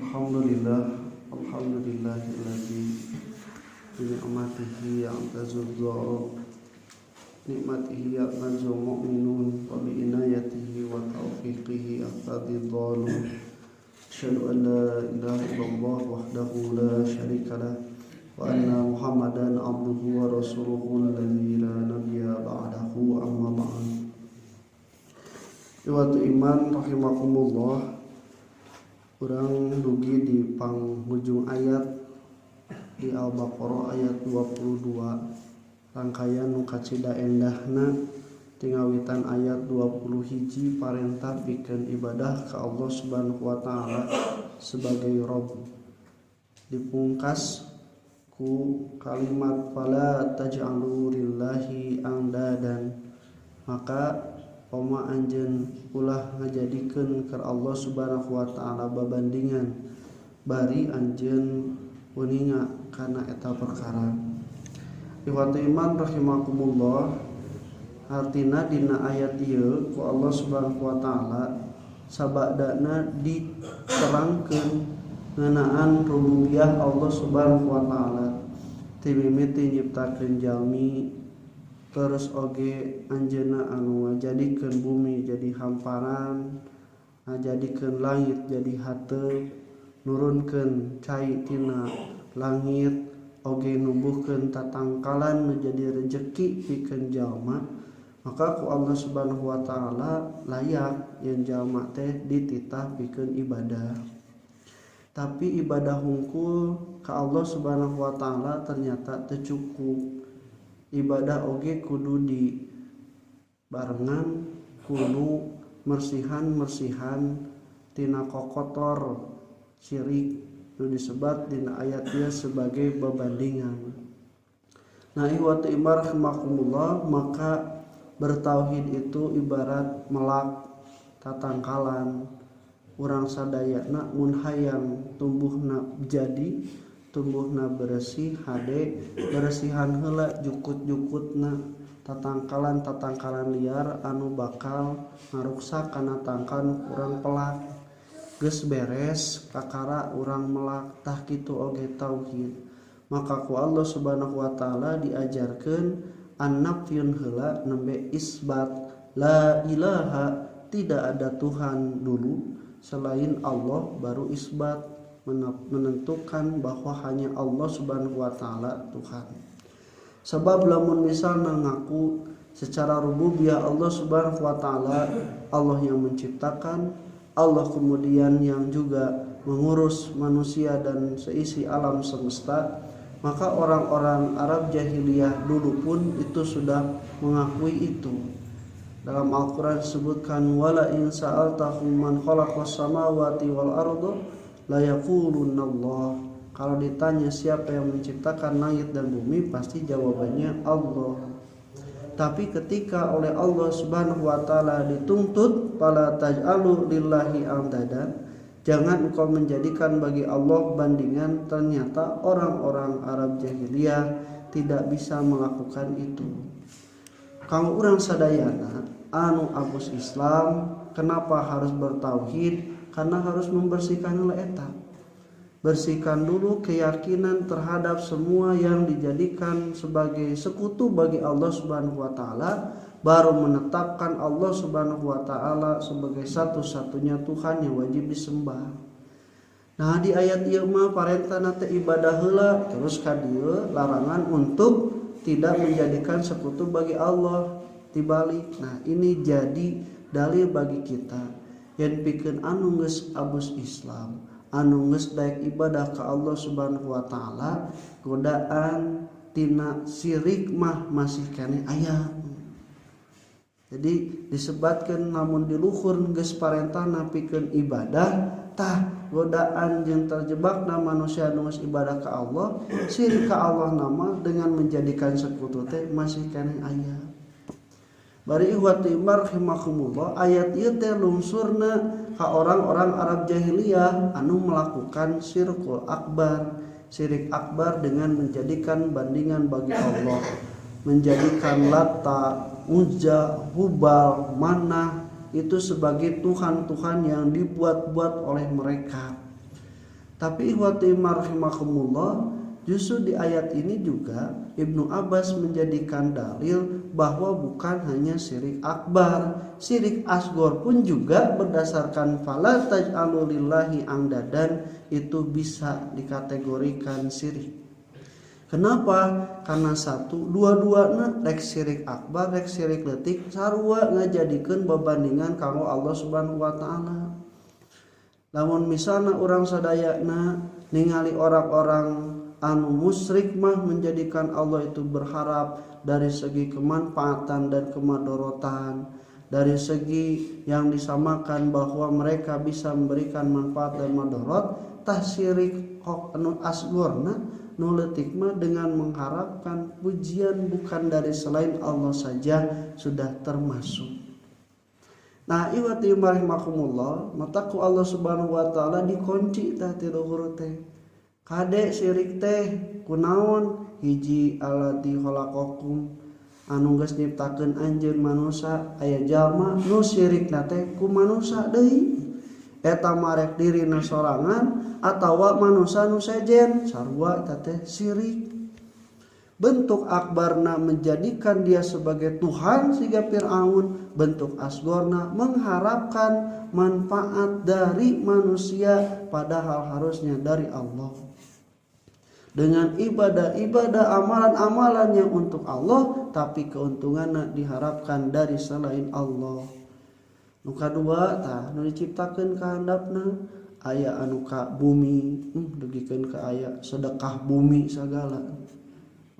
Alhamdulillahilladzi bi ni'matihi ya'tazul dzarab nikmatihi ya'tazul mu'minun wa bi inayatihi wa taufiqihi ya'tadil dhalun. Asyhadu an la ilaha illallah wahdahu la syarika lah wa anna Muhammadan abduhu wa rasuluhu alladzi la nabiyya ba'dahu amma ba'd. Iwatu iman rahimakumullah, urang dugi di panghujung ayat di Al-Baqarah ayat 22, rangkaian nu kacida endahna tingawitan ayat 21 parentah pikeun ibadah ka Allah Subhanahu wa taala sebagai Rabb. Dipungkas ku kalimat fala taj'alu lillahi andadan, maka Oma anjeun ulah ngajadikeun ke Allah Subhanahu wa taala babandingan bari anjeun uninga kana eta perkara. Iwatu iman rahimakumullah, artina dina ayat ieu ku Allah Subhanahu wa taala sabadana diterangkeun ngeunaan rububiyah Allah Subhanahu wa taala, ti mimiti nyiptakeun jalmi, terus oge anjeunna anu ngajadikeun bumi jadi hamparan, ngajadikeun langit jadi hateup, nurunkeun cai tina langit, oge nubuhkeun tatangkalan nu jadi rejeki pikeun jalma. Maka ku Allah Subhanahu wa taala layak yen jalma teh dititah pikeun ibadah. Tapi ibadah hungkul ka Allah Subhanahu wa taala ternyata teu cukup. Ibadah oge kudu di barengan kudu mersihan tina kokotor syirik nu disebat dina ayat ieu sebagai babandingan. Nah, iwatu iman rahimakumullah, maka bertauhid itu ibarat melak tatangkalan. Urang sadayana mun hayang tumbuhna jadi, tumbuhna bersih hade, beresihan heula jukut-jukutna tatangkalan liar anu bakal ngaruksak kana tangkan urang pelak. Geus beres kakara urang melak, tah kitu oge tauhid. Maka ku Allah Subhanahu wa taala diajarkeun an-nafyun heula nembe isbat la ilaha, tidak ada Tuhan dulu selain Allah, baru isbat menentukan bahwa hanya Allah Subhanahu wa taala Tuhan. Sebab lamun misalna ngaku secara rububiyah Allah Subhanahu wa taala, Allah yang menciptakan, Allah kemudian yang juga mengurus manusia dan seisi alam semesta, maka orang-orang Arab jahiliyah dulu pun itu sudah mengakui itu. Dalam Al-Qur'an disebutkan wala in sa'altahum man khalaqas samawati wal arda la yaqulunallah. Kalau ditanya siapa yang menciptakan langit dan bumi, pasti jawabannya Allah. Tapi ketika oleh Allah Subhanahu wa taala dituntut fala taj'alu lillahi andadan, jangan engkau menjadikan bagi Allah bandingan, ternyata orang-orang Arab jahiliyah tidak bisa melakukan itu. Kalau urang sadayana anu abus Islam, kenapa harus bertauhid? Karena harus membersihkan eta. Bersihkan dulu keyakinan terhadap semua yang dijadikan sebagai sekutu bagi Allah Subhanahu wa taala, baru menetapkan Allah Subhanahu wa taala sebagai satu-satunya Tuhan yang wajib disembah. Nah, di ayat ieu mah parentana teh ibadah heula, terus ka dieu larangan untuk tidak menjadikan sekutu bagi Allah dibalik. Nah, ini jadi dalil bagi kita yang pikeun anu geus abus Islam, anu geus daek ibadah ka Allah Subhanahu wa taala, godaan tina syirik mah masih keneh aya. Jadi disebutkan namun di luhur geus parentahna pikeun ibadah, tah godaan yang terjebak na manusia anu geus ibadah ka Allah, syirik ka Allah nama dengan menjadikan sekutu teh masih keneh aya. Bari ihwatu iman rahimakumullah, ayat ieu teh lungsurna ka orang-orang Arab jahiliyah anu melakukan syirkul akbar, syirik akbar dengan menjadikan bandingan bagi Allah, menjadikan Lata, Uzza, Hubal, Manah itu sebagai Tuhan-Tuhan yang dibuat-buat oleh mereka. Tapi ihwati rahimakumullah, justru di ayat ini juga Ibnu Abbas menjadikan dalil bahwa bukan hanya syirik akbar, syirik asgor pun juga berdasarkan fala taj'alu lillahi angdadan itu bisa dikategorikan syirik. Kenapa? Karena satu, dua-duana rek syirik akbar, rek syirik leutik sarua ngajadikeun babandingan kanggo Allah Subhanahu wa taala. Lamun misalna urang sadayana ningali orang-orang anu musyrik mah menjadikan Allah itu berharap dari segi kemanfaatan dan kemadorotan, dari segi yang disamakan bahwa mereka bisa memberikan manfaat dan madorot, tah syirik anu asgorna nu leutik mah dengan mengharapkan pujian bukan dari selain Allah saja sudah termasuk. Nah, iwati rahimakumullah, mataku Allah Subhanahu wa taala dikunci tah ti luhur teh. Kade syirik teh kunaon? Hiji allati khalaqakum anu geus nyiptakeun anjeun manusia, aya jalma nu syirikna teh ku manusia deui. Eta marek dirina sorangan atawa manusia nu sejen, sarua eta teh syirik. Bentuk akbarna menjadikan dia sebagai Tuhan sehingga Fir'aun, bentuk asgorna mengharapkan manfaat dari manusia padahal harusnya dari Allah. Dengan ibadah-ibadah amalan-amalan yang untuk Allah tapi keuntungannya diharapkan dari selain Allah. Nu kadua tah nu diciptakeun ka handapna aya anu ka bumi, dugikeun ka aya sedekah bumi sagala.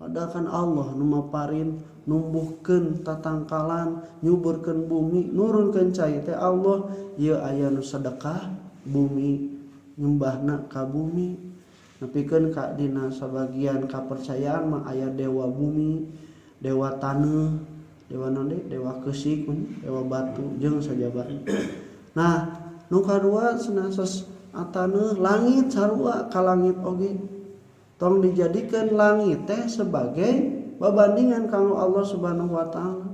Padahal kan Allah nu maparin numbuhkeun tatangkalan, nyuburkeun bumi, nurunkeun cai teh Allah, ieu aya nu sedekah bumi, nyembahna ka bumi. Nepikeun ka dina sabagian kapercayaan mah aya dewa bumi, dewa taneuh, dewa naon deui? Dewa keusik, dewa batu jeung sajabana. Nah, nu kadua sanasos ataneuh langit sarua ka langit oge. Tong dijadikan langit teh sebagai babandingan kanggo Allah Subhanahu wa taala.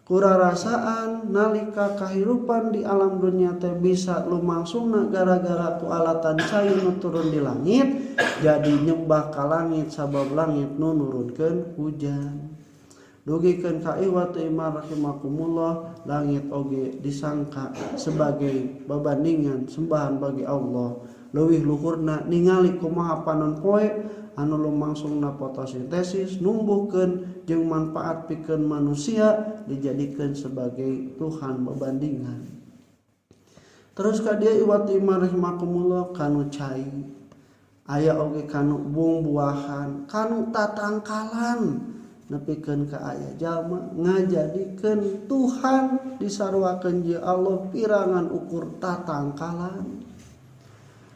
Kurarasaan nalika kahirupan di alam dunia teh bisa lumangsungna gara-gara ku alatan cai nu turun di langit, jadi nyembah ka langit sabab langit nu nurunkeun hujan. Dugikeun ka ieu teh rahimakumullah, langit oge disangka sebagai babandingan sembahan bagi Allah. Leuwih luhurna ningali kumaha panon poe anu lumangsungna fotosintesis numbuhkeun jeung manfaat pikeun manusia dijadikeun sebagai Tuhan babandingan. Terus ka dieu iwati rahimakumullah kanu cai aya oge kanu buah-buahan kanu tatangkalan nepikeun ka aya jalma ngajadikeun Tuhan disarwakeun jeung Allah pirangan ukur tatangkalan.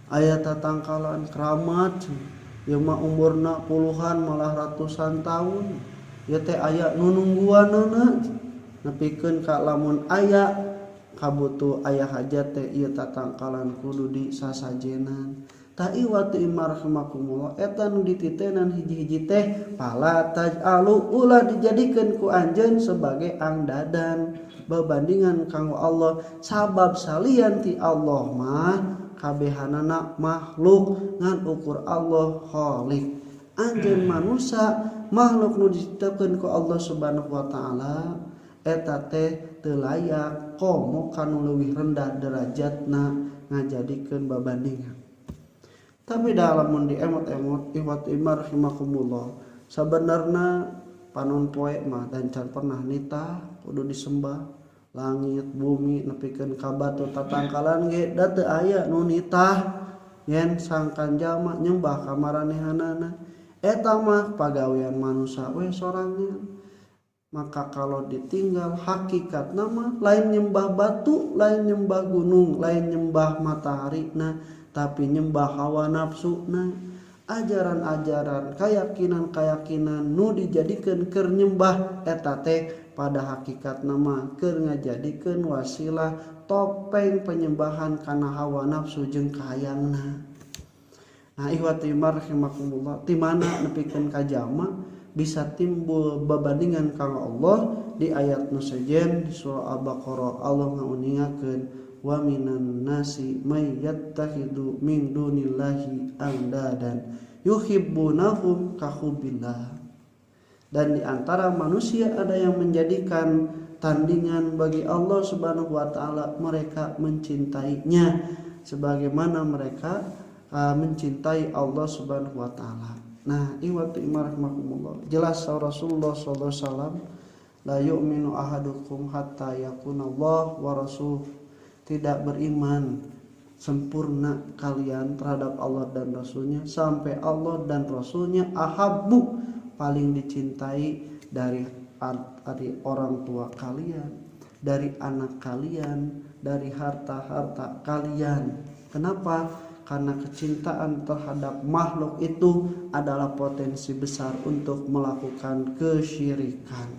Aya tatangkalan keramat yang mah umurna puluhan malah ratusan tahun, ieu teh aya nu nungguanana nepikeun ka lamun aya kabutuh aya hajat teh ieu tatangkalan kudu disasajenan. Ta ieu watu rahimakumullah eta nu dititenan hiji-hiji teh pala taj'alu ulah dijadikeun ku anjeun sebagai angdadan babandingan kanggo Allah sabab salian ti Allah mah kabehanana makhluk ngan ukur Allah khaliq. Anjeun manusia makhluk nu diciptakeun ku Allah Subhanahu wa taala eta teh teu layak komo kanu leuwih rendah derajatna ngajadikeun babandingan. Tapi dalam mun diemot-emot ihwat imar rahimakumullah, sabenerna panon poe mah dan can pernah nitah kudu disembah. Langit bumi nepikeun ka batu tatangkalan ge da teu aya nu nitah yen sangkan jalma nyembah ka maranehanana. Eta mah pagawean manusia we sorangan. Maka kalau ditinggal hakikatna mah lain nyembah batu, lain nyembah gunung, lain nyembah matahari-na, tapi nyembah hawa nafsuna. Ajaran-ajaran keyakinan-keyakinan nu dijadikeun keur nyembah eta teh pada hakikat nama keur ngajadikeun wasilah topeng penyembahan kana hawa nafsu jeung kahayangna. Nah, ihwati rahimakumullah, ti mana nepikeun ka jalma bisa timbul babandingan kanggo Allah di ayat nu sejen di surah Al-Baqarah Allah ngauningakeun wa minan nasi may yattakhidhu min dunillahi andadan yuhibbunahum ka hubbillah. Dan di antara manusia ada yang menjadikan tandingan bagi Allah Subhanahu wa taala, mereka mencintainya sebagaimana mereka mencintai Allah Subhanahu wa taala. Nah, iwatu imarahimakumullah, jelas Rasulullah sallallahu alaihi wasallam, la yu'minu ahadukum hatta yakuna Allah wa rasul, tidak beriman sempurna kalian terhadap Allah dan Rasulnya sampai Allah dan Rasulnya ahabbu, paling dicintai dari orang tua kalian, dari anak kalian, dari harta-harta kalian. Kenapa? Karena kecintaan terhadap makhluk itu adalah potensi besar untuk melakukan kesyirikan.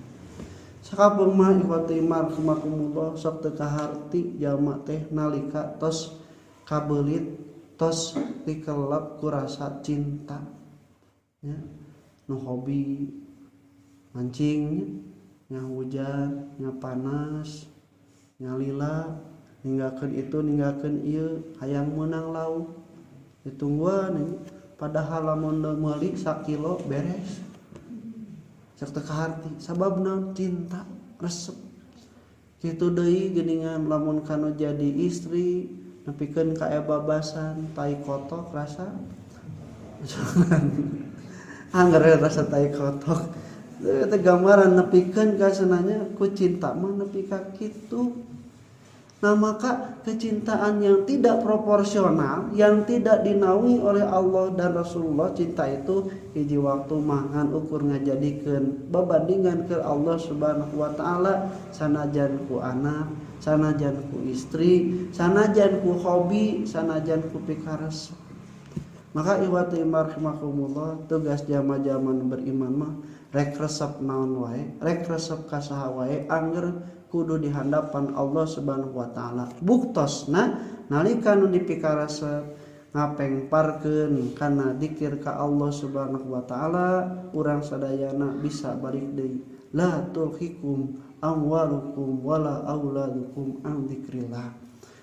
Sakabung mah ikhwati marhamakumullah, sok teu kaharti jalma teh nalika tos kabelit, tos dikelep ku rasa cinta. Ya. Nu hobi mancing, nya hujan, nya panas, nya lila, ninggalkeun itu ninggalkeun ieu, hayang meunang lauk. Ditungguan padahal lamun meuli 1 kilo beres. Cek teu kaharti, sababna cinta resep. Kitu deui geuningan lamun kana jadi istri nepikeun ka babasan tai kotok rasa. Angger rasa tai kotok teh gambaran nepikeun ka sananya ku cinta mah nepi ka kitu. Nah, maka kecintaan yang tidak proporsional, yang tidak dinaungi oleh Allah dan Rasulullah, cinta itu hiji waktu mangan ukur ngajadikeun babandingan ke Allah Subhanahu wa taala, sanajan ku anak, sanajan ku istri, sanajan ku hobi, sanajan ku pikares. Maka iwatu marhamakumullah, tugas jama-jama beriman mah rek resep naon wae, rek resep ka saha wae angger kudu di handapan Allah Subhanahu wa taala. Buktosna nalika nu dipikaresep ngapengparkeun kana dzikir ka Allah Subhanahu wa taala, urang sadayana bisa balik deui. La tulhikum amwalukum wala auladukum an dzikrillah.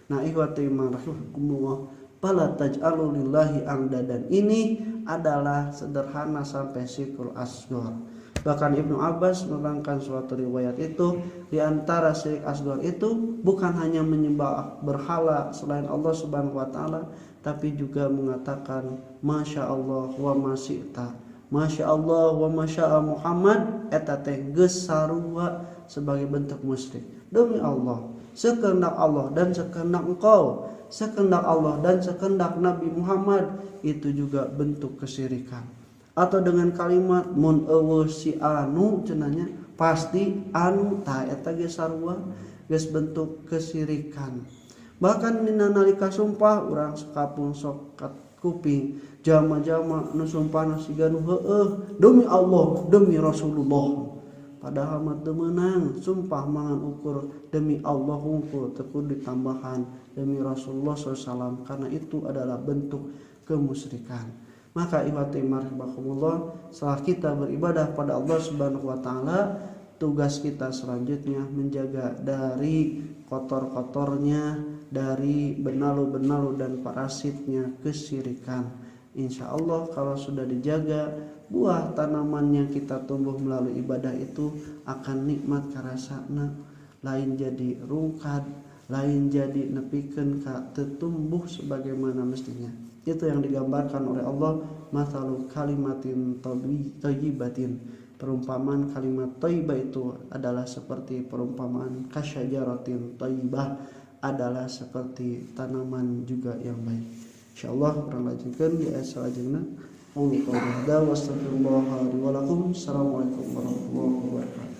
Nah, ikhwati rahimakumullah, fala taj'alu lillahi amdadan, ini adalah sederhana sampai sikul asghar. Bahkan Ibnu Abbas menerangkan suatu riwayat itu, di antara syirik asghar itu bukan hanya menyembah berhala selain Allah Subhanahu wa taala, tapi juga mengatakan masya Allah wa masyi'ta, masya Allah wa masya'a Muhammad, eta teh geus sarua sebagai bentuk musyrik. Demi Allah, sekehendak Allah dan sekehendak engkau, sekehendak Allah dan sekehendak Nabi Muhammad, itu juga bentuk kesyirikan. Atau dengan kalimat mun eueuh si anu cenanya pasti anu ta eta ge sarua geus bentuk kesyirikan. Bahkan dina nalika sumpah urang sakapung sok kuping jama-jama nu sumpahna siga nu heueuh demi Allah demi Rasulullah, padahal mah teu meunang sumpah mangan ukur demi Allah hungkul teu kudu ditambahan demi Rasulullah SAW, karena itu adalah bentuk kemusyrikan. Maka ikhwati marhabakumullah, setelah kita beribadah pada Allah Subhanahu wa taala, tugas kita selanjutnya menjaga dari kotor-kotornya, dari benalu-benalu dan parasitnya kesyirikan. Insya Allah kalau sudah dijaga, buah tanaman yang kita tumbuh melalui ibadah itu akan nikmat karasana, lain jadi rungkad, lain jadi nepikeun ka teu tumbuh sebagaimana mestinya. Itu yang digambarkan oleh Allah, masalu kalimatin thayyibatin, perumpamaan kalimat thayyibah itu adalah seperti perumpamaan kasyajaratin thayyibah, adalah seperti tanaman juga yang baik. Insyaallah urang lanjutkeun di ayat salajengna. Assalamualaikum warahmatullahi wabarakatuh.